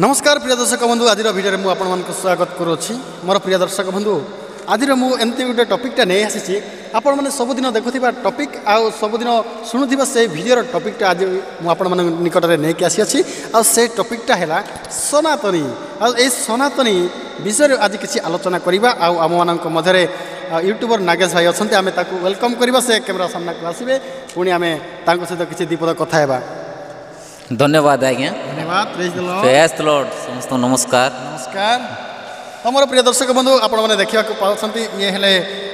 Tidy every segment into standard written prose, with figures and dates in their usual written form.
नमस्कार प्रिय दर्शक बंधु आज भिडियो मुझे आपण स्वागत करुच्ची मोर प्रिय दर्शक बंधु आज मुझे गोटे टपिकटा नहीं आसी आपण मैंने सबुदिन देखुवा टपिक आउ सबुदिन शुणुवा से भिडियोर टपिकटा आज मुझे निकट में नहीं आसी से टपिकटा है सनातनी आई सनातनी विषय आज किसी आलोचना करवा आम मान मध्य यूट्यूबर नागेश भाई अच्छा आम वेलकम करवा से कैमेरा सामना को आसवे पुणी आम सहित किसी दीपद कथा है। धन्यवाद आज्ञा धन्यवाद प्रेज द लॉर्ड समस्त नमस्कार नमस्कार आमर प्रिय दर्शक बंधु आपण मैंने देखा पाँच ये हेले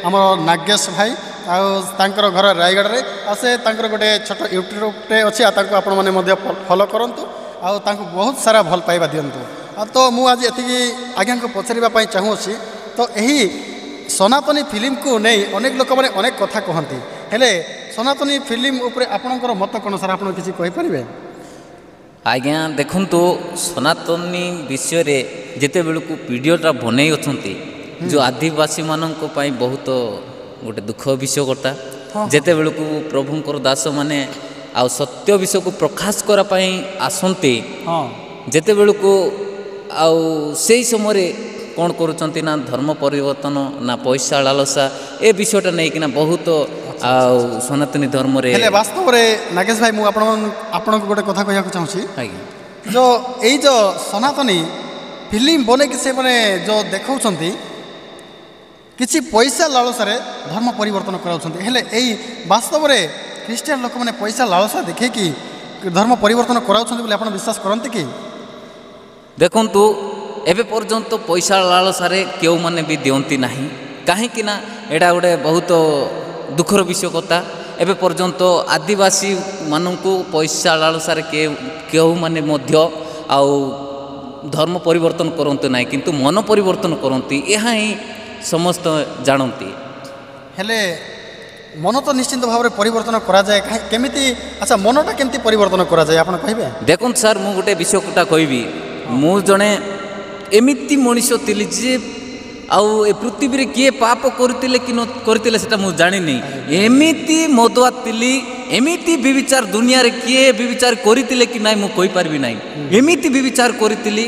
आमर नागेश भाई आर घर रायगढ़ में से गोटे छोट यूट्यूबटे अच्छी आपण मैंने फॉलो करूँ बहुत सारा भल पाइबा दिंतु तो मुझे ये आज्ञा को पचारे चाहूँगी तो यही सनातनी फिल्म को नहीं अनेक लोक मैंने अनेक कथा कहती हेले सनातनी फिल्म उपरे आपणकर मत कौन सर आप किसी कहींपारे आज्ञा देखु सनातनी विषय रे जिते बेलू वीडियोटा बनई अच्छा जो आदिवासी मानक बहुत गोटे दुख विषय करता जिते बेलू प्रभुंकर दास माने आ सत्य विषय को प्रकाश करने आसती जिते बेलू से समय कौन करुँच ना धर्म परिवर्तन ना पैसा लालसा ए विषयटा नहीं कि बहुत सनातनी धर्म रे वास्तव में नागेश भाई मुझे गोटे कथा कहना चाहूँगी जो यही जो सनातनी फिल्म बने कि से मैंने जो देखा किसी पैसा लालसार धर्म परिवर्तन कराऊँ वास्तव में ख्रीस्टियान लोक मैंने पैसा लालसा देखे कि धर्म परिवर्तन कराऊँ आप विश्वास करते कि देखु एबे पर्यंत पैसा लालसार क्यों मैंने भी दियंती ना कहीं एटा गोटे बहुत दुखर विषय कथा एबे पर्यंत आदिवासी मानू पैसा लालसार क्यों माने धर्म परिवर्तन करते ना किंतु मन परिवर्तन करती यह ही समस्त जानती हेले मन तो निश्चिंत भाव में परिवर्तन करा जाए केमिति अच्छा मनटा केमती परिवर्तन करा जाए आप कहे देखो सर मु गोटे विषयटा कहबी मु जड़े एमिति मनीष थिली जे आउ ए पृथ्वी किए पाप करते कि करते से मुझे जानी नहीं एमिति मदुआ थिली एमिति विचार दुनिया रे किए विचार करते कि ना मुझे पार्बी ना एमिति विचार करी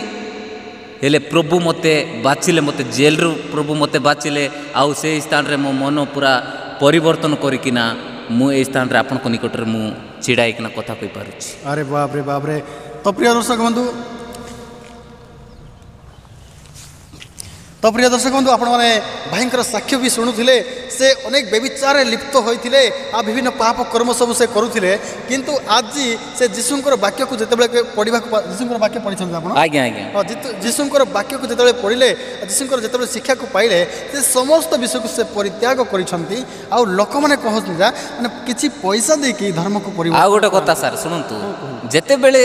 हेले प्रभु मते बाचिले मते जेल रु प्रभु मते बाचिले आउ से स्थान रे मो मन पूरा परिवर्तन करिकिना मु ए स्थान रे आपन को निकट रे मु छिड़ाइकिना कथा कहि पारुछि। अरे बाप रे तो प्रिय दर्शक बंधु आपण मैंने भाईंकर साक्ष्य भी शुणुले से अनेक व्यभिचार लिप्त होते आ विभिन्न पाप कर्म सब से करुले किंतु आज से जीशुंकर वाक्य को जिते पढ़ा जीशुंकर वाक्य पढ़ी आज्ञा आज्ञा जीशुंकर वाक्य को जिते पढ़ले जीशुंकर जिते शिक्षा को पाइले से समस्त विषय को से परित्याग करिसेंती आ लोक मैंने कहते माने किछि पैसा देकी धर्म को परिवर्तन आ गोटे कथा सर शुणु जेते बेले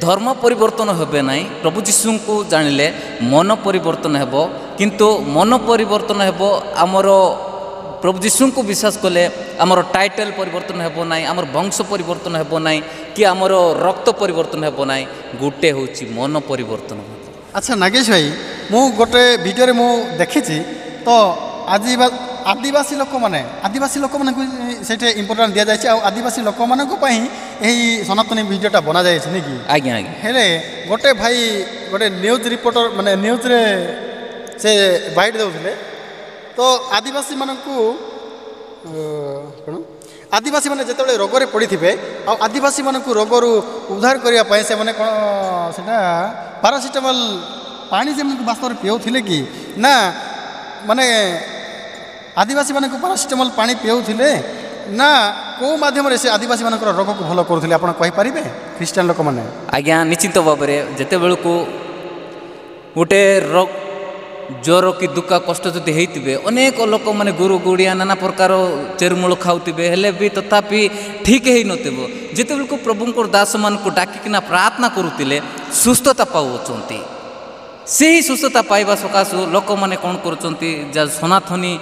धर्म परिवर्तन होबे नहीं प्रभु जीशु को जानिले मन परिवर्तन हेबो किंतु मन परिवर्तन हेबो आमर प्रभु जीशु को विश्वास कले आमर टाइटल परिवर्तन हेबो नहीं आमर वंश परिवर्तन हेबो नहीं कि आमर रक्त परिवर्तन हेबो नहीं गोटे होची मन परिवर्तन। अच्छा नागेश भाई मु गोटे वीडियो रे मु देखी तो आदिवासी लोक मैंने इम्पोर्टान्स दि जाए आदिवासी लोक मानी सनातनी भिडियोटा बना जाए कि आज्ञा आज्ञा हेले गोटे भाई गोटे न्यूज रिपोर्टर माने न्यूज रे से बाइट देउथिले तो आदिवासी मानकू आदिवासी माने जेतेबेले रोगरे पड़िथिबे आ आदिवासी मानकू रोगरु उद्धार करिया पय से माने कोन सेटा पैरासिटामोल पानी जे मानकू वास्तव रे पिउथिले कि ना माने आदिवासी मानक पैरासिटामोल पानी पिउथिले ना को माध्यम से आदिवासी मानक रोग को भल करुले आप कहींपारे ख्रीस्टियान लोक मैंने आज्ञा निश्चित भाव में जिते बेलू गोटे रोग ज्वर कि दुखा कष्ट जदि होते अनेक लोक मैंने गुरु गुड़िया नाना प्रकार चेरमूल खाऊे हेले भी तथापि ठीक ही नथिबो जिते बेलू प्रभुंकर दास मान को डाकिना प्रार्थना करुले सुस्थता पाउछंती से ही सुस्थता पाइबा सकाशु लोक मैंने कौन कर सनातनी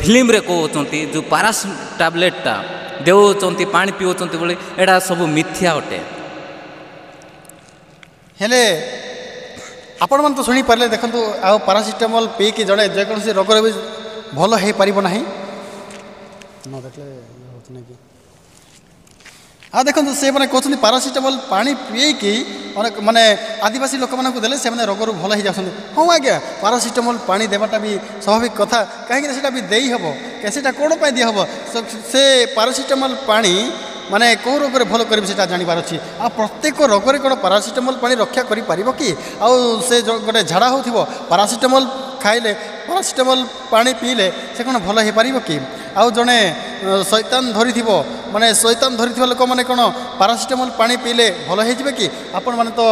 फिल्म रे कहते जो पारास टैबलेटा देउछंती पानी पिउछंती बोले एडा सब मिथ्या अटे हेले आपण मन तो शुणी पारे देखंतु आ पैरासिटामोल पी कि जड़े जेकोसी रोग भी भल हो पारिबो नाही न देखले होत नै कि हाँ देखो से मैंने कहते पारासीटामोल पानी पीएकी अनेक माने आदिवासी लोक मानक देले से माने रोगरू भल हो जाते हाँ आज्ञा पारासीटामोल पानी देवाटा भी स्वाभाविक कथा कहीं भी देई हम कैसेटा कौन दी हम से पारासीटामोल पानी माने कौ रोग भल करी से जानवर अच्छी आ प्रत्येक रोगरे कौन पारासीटामोल पानी रक्षा कर कि से गोटे झाड़ा हो पारासीटामोल खाइले पारासीटामोल पानी पीले से कौन भल हो पार कि आउ जड़े शैतान धरी माने शैतान धरी लोक मैंने कौन पारासीटामोल पानी पीले भल हो कि आपण मैंने तो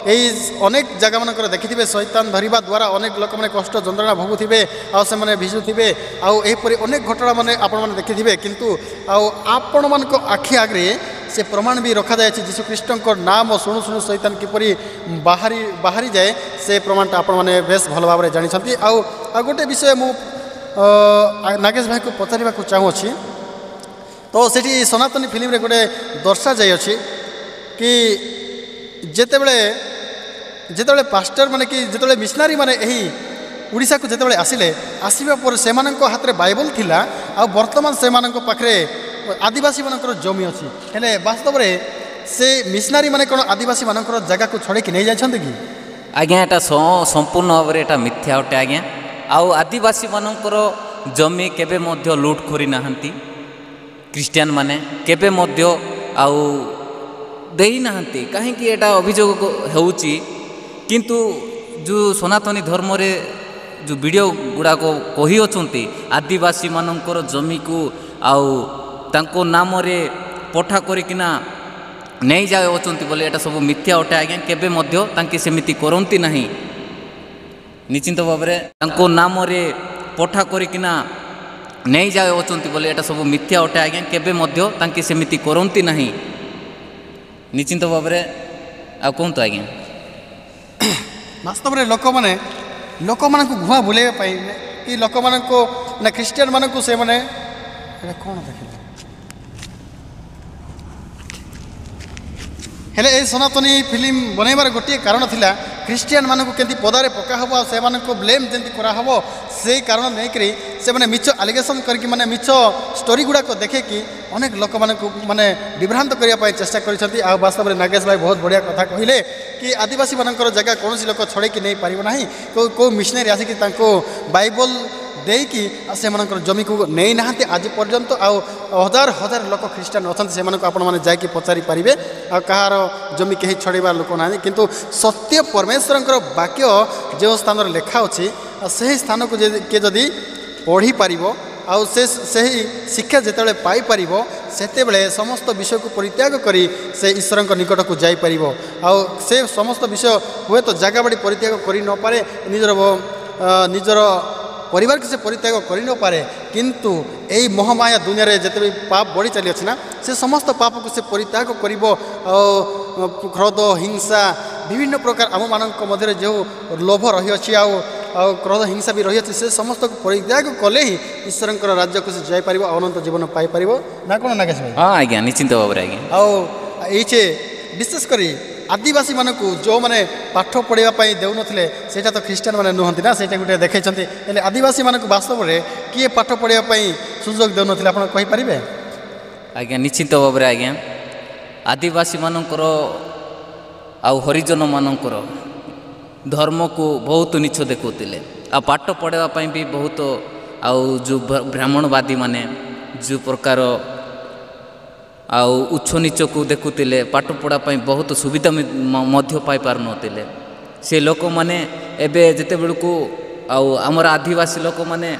यही अनेक जगह मानक देखिथे शैतान धरवा द्वारा अनेक लोक मैंने कष्ट जंत्रणा भोगुवे आने भिजुवे आउपरी अनेक घटना मैंने आपण मैंने देखिथे किंतु आपण मान आखि आगे से प्रमाण भी रखा जाए जीशु कृष्ण नाम शुणु शुणु शैतान किपरि बाहरी बाहरी जाए से प्रमाणटा आपण मैंने बेस भल भाव जानते आउ गोटे विषय मु नागेश भाई को पचार चाहूँगी तो सेठी सनातनी फिल्म रे गोटे दर्शा जाइए कि जेतेबेले पास्टर माने कि जेतेबेले मिशनारी माने यही उड़ीसा को जेतेबेले आसिले आसीबा पर सेमानंको हाथ में बाइबल थिला आ वर्तमान सेमानंको पाखरे आदिवासी मानकर जमी अच्छी हेले वास्तव में से मिशनारी माने कोन आदिवासी मानकर जगह को छोड़े कि नहीं जाइछन्ते कि आज्ञा एटा संपूर्ण भाव में एटा मिथ्या अटे आज्ञा आउ आदिवासी मानकर जमी केबे मध्य लूट करी नाहंती क्रिश्चियन माने केबे मध्य आउ देई नाहंती कहीं एटा अभियोग होउची किंतु जो सनातनी धर्म रे जो वीडियो गुड़ाक कही अछंती आदिवासी मानकर जमी को आउ तांको नाम रे पठा करिकिना नहीं जाए अछंती बोले एटा सब मिथ्या अटे आज्ञा केबे मध्य तांकी सेमिति करंती नहीं निश्चिंत भाव में तांको नाम रे पठा करिकिना नहीं जाए अछंती बोले एटा सब मिथ्या अटे आज्ञा केबे मध्य तांकी सेमिति करंती नहीं निश्चिंत भाव में आ कहतु आज्ञा वास्तव में लोक मैंने लोक मान गुआ बुलाइवाई कि लोक मान क्रिश्चियन मान से मैंने कौन देखिए हेले ए सनातनी फिल्म बनैबार गोटे कारण थिला क्रिश्चियन मानक केंती पदारे पका हबो से मानक ब्लेम जेंती करा हबो से कारण नै करी से माने मिछ एलिगेशन करके माने मिछ स्टोरी गुडा को देखे कि अनेक लोक मानक माने विभ्रांत करिया पाई चेष्टा करिसथि आ वास्तव में नागेश भाई बहुत बढ़िया कथा कहिले कि आदिवासी मानकर जगह कोनोसी लोक छोड़े कि नहीं पारिबो नाही को मिशनरी आसी कि तांको बाइबल देकी से जमी को नहीं नहांती आज पर्यंत आउ हजार हजार लोक ख्रीष्टान अच्छा से आपण मैंने जाकि पचारि पारे आ कहार जमी कहीं छड़ेबार लोक ना किंतु सत्य परमेश्वर वाक्य जो स्थान लेखा अच्छी से स्थान को किए जदि पढ़ी पार आउ से शिक्षा जिते पाइपर से समस्त विषय को परित्याग करी से ईश्वर निकट को जापर आउ से समस्त विषय हुए तो जगह बाड़ी परित्याग कर न पारे निजर परिवार के से परित्याग कर न पारे किंतु यही मोहमाया दुनिया रे जिते भी पाप बढ़ी चली अच्छी ना से समस्त पाप को से परित्याग कर क्रोध हिंसा विभिन्न प्रकार आम मान मध्य जो लोभ रही अच्छी आउ क्रोध हिंसा भी रही से समस्त को परित्याग कले ही ईश्वर राज्य को से जापर अनंत जीवन पाइपर ना कौन नागेश भाई हाँ आज्ञा निश्चिंत भाव में आज्ञा ये विशेषकर आदिवासी मानक जो मैंने पाठ पढ़ाई देउन से तो ख्रीष्टान मैंने नुहति ना से गोटे देखते आदिवासी मानक वास्तव में किए पाठ पढ़ाई सुजोग देउन आप कहींपारे आज्ञा निश्चित भाव में आज्ञा आदिवासी मानकर आउ हरिजन मानकर धर्म को बहुत नीच देखुले आ पाठ पढ़ाई भी बहुत आउ जो ब्राह्मणवादी माने जो प्रकार आउ उच्च नीच को देखुले पाठ पढ़ाई बहुत सुविधा मध्य पाई पार नथिले से लोक माने एबे जेते बेलू आउ आमर आदिवासी लोक माने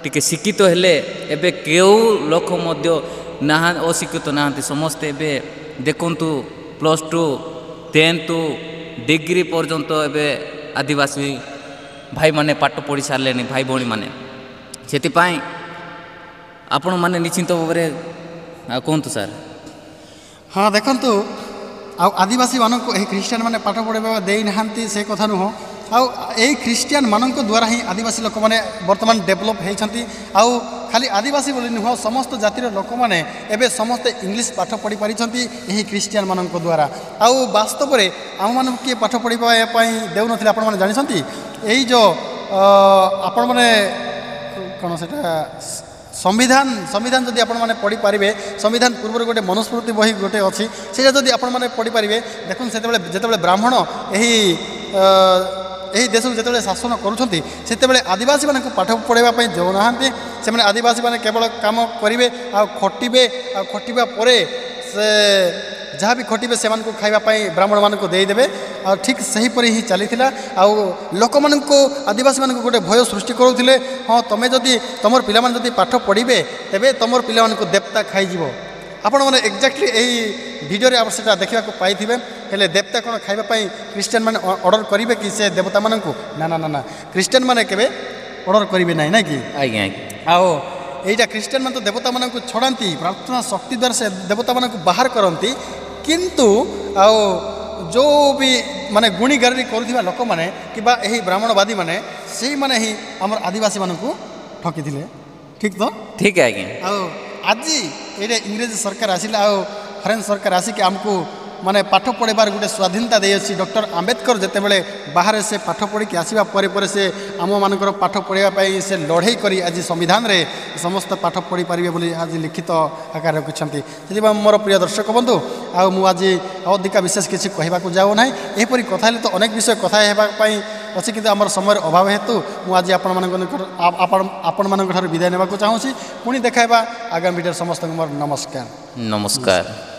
टिके शिक्षित हेले एबे केउ लोक मध्य ना अशिक्षित नहांती समस्ते एबे देखंतु +2 10th डिग्री पर्यंत एबे आदिवासी भाई माने पाठ पढ़ी सारे भाई भौणी माने सेतिपाई आपण माने निश्चिंत भाव में कहतु सर हाँ देखु आदिवासी मानक ख्रीष्टान मैंने पाठ पढ़ाई दे ना से कथा नुह आई ख्रीष्टान मान द्वारा ही आदिवासी लोक मैंने बर्तमान डेभलप होती आउ खाली आदिवासी बोली नुह समस्त जातिर लोक मैंने एवं समस्ते इंग्लीश पाठ पढ़ी पारिछंती यही ख्रीष्टान मान द्वारा आउ वास्तव में आम मान किए पाठ पढ़ाई देउ नथिले आपण माने जानिछंती यही जो आपण माने कौन से संविधान संविधान जदि आपण मैंने पढ़ी पारे संविधान पूर्व गोटे मनुस्मृति बही गोटे अच्छी से जदि आपण मैंने पढ़ी पारे देखुन से ब्राह्मण यही देश को जिते शासन करुँचे आदिवासी मानक पाठ पढ़ाई जाऊना से आदिवासी मैंने केवल काम करेंगे खटिबे खटिबा से जहाँ भी खटिबे से खावाई ब्राह्मण मान को देदेवे ठीक सहीपरी ही चली लोक मान आदिवासी मान गोटे भय सृष्टि करुले हाँ तुम्हें जदि तुम पाने पाठ पढ़े तेरे तुम पाला देवता खाईज आपण मैंने एक्जाक्टली यही भिडियो आप देखा पाई हेले देवता कौन खावाई क्रिश्चियन मैंने ऑर्डर करेंगे कि से देवता मान ना ना ना ना क्रिश्चियन मैंने केवे ऑर्डर करेंगे ना ना कि आओ यहीटा क्रिश्चियन मान तो देवता मान छड़ाती प्रार्थना शक्ति द्वारा से देवता मान बाहर करती किंतु आओ जो भी माने गुणी गारी करुवा लोक मैंने कि यही ब्राह्मणवादी मैंने से मैंने ही आम आदिवासी मानक ठकी ठीक तो ठीक है आज्ञा आओ आज ये इंग्रेज सरकार आसिला फरेन सरकार आसिक आमको माने पाठ पढ़ार गोटे स्वाधीनता दे डॉक्टर आंबेडकर जितेबाला बाहर से पाठ पढ़ी आसवा पर से आम मानकर पाठ पढ़ाई से लड़ाई करी आज संविधान रे समस्त पाठ पढ़ी पारे बोली आज लिखित आकार रखिंट से मोर प्रिय दर्शक बंधु आज अधिका विशेष किसी कहवाक जाऊ ना यहपरी कथा तो अनेक विषय कथा होगापाई अच्छी कि आम समय अभाव हेतु मुझे आपण मान विदाय ने चाहूँगी पुणी देखा आगामी भिडियो समस्त मोर नमस्कार नमस्कार।